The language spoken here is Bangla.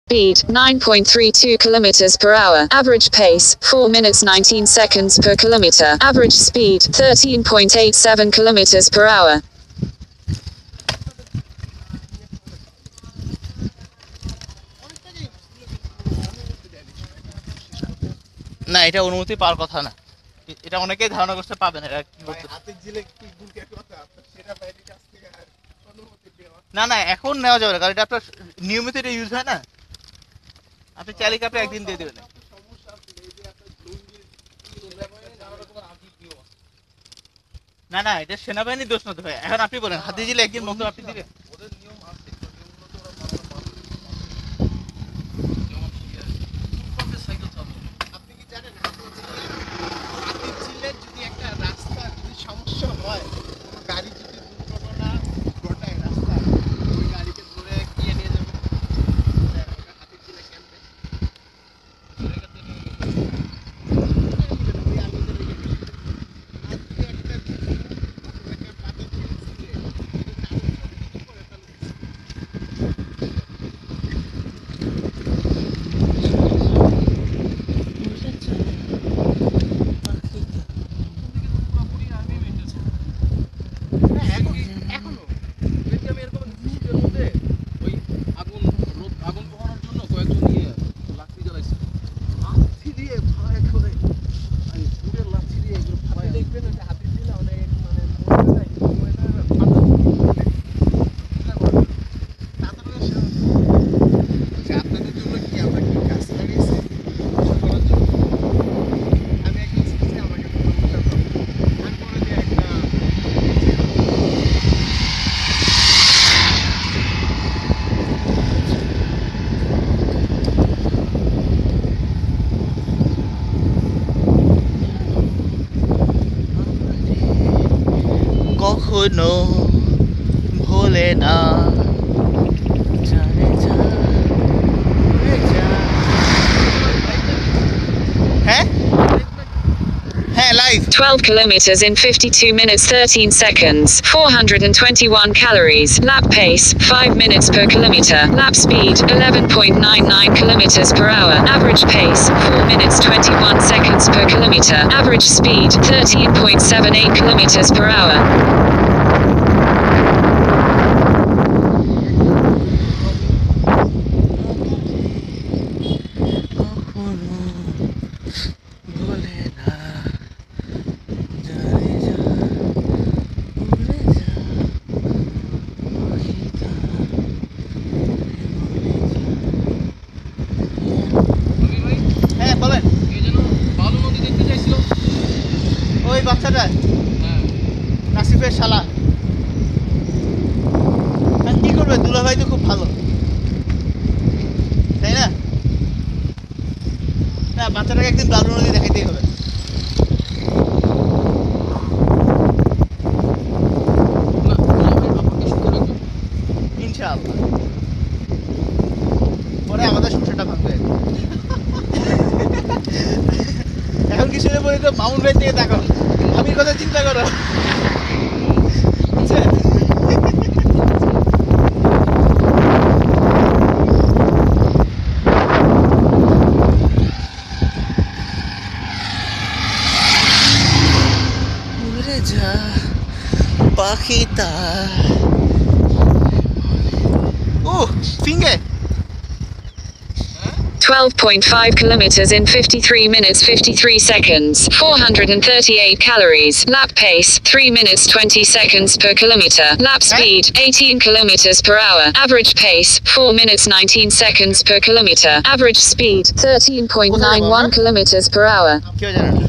Speed 9.32 kilometers per hour. Average pace 4 minutes 19 seconds per kilometer. Average speed 13.87 kilometers per hour. না, এটা অনুমতি পাওয়ার কথা না। এটা অনেকেই ধারণা করতে পাবে না। কি করতে না না, এখন নেওয়া যাবে না, কারণ এটা আপনার নিয়মিত এটা ইউজ হয় না। আপনি চাইলে আপনি একদিন দিয়ে দেবেন। না না, এটা সেনাবাহিনীর দোষ না তো ভাই। এখন আপনি বলেন, হাতি জিলে একদিন বন্ধু আপনি দিবেন? কখনো ভোলে না। হ্যাঁ হ্যাঁ, live. 12 kilometers in 52 minutes 13 seconds. 421 calories. Lap pace 5 minutes per kilometer. Lap speed 11.99 kilometers per hour. Average pace 4 minutes 21 seconds per kilometer. Average speed 13.78 kilometers per hour. ওই বাচ্চাটা নাসিফের শালা কি করবে, দুলাভাই তো খুব ভালো, তাই না? না, বাচ্চাটাকে একদিন বালু নদী দেখাইতেই হবে। ইনশাআল্লাহ পরে আমাদের সংসারটা ভাঙবে। এখন কিছু বলি তো মামুন ভাই থেকে দেখো, আমি কথা চিন্তা করো। উড়ে যা পাখিটা। ও ফিঙ্গে 12.5 kilometers in 53 minutes 53 seconds. 438 calories. Lap pace 3 minutes 20 seconds per kilometer. Lap speed 18 kilometers per hour. Average pace 4 minutes 19 seconds per kilometer. Average speed 13.91 kilometers per hour. কেউ জানে না।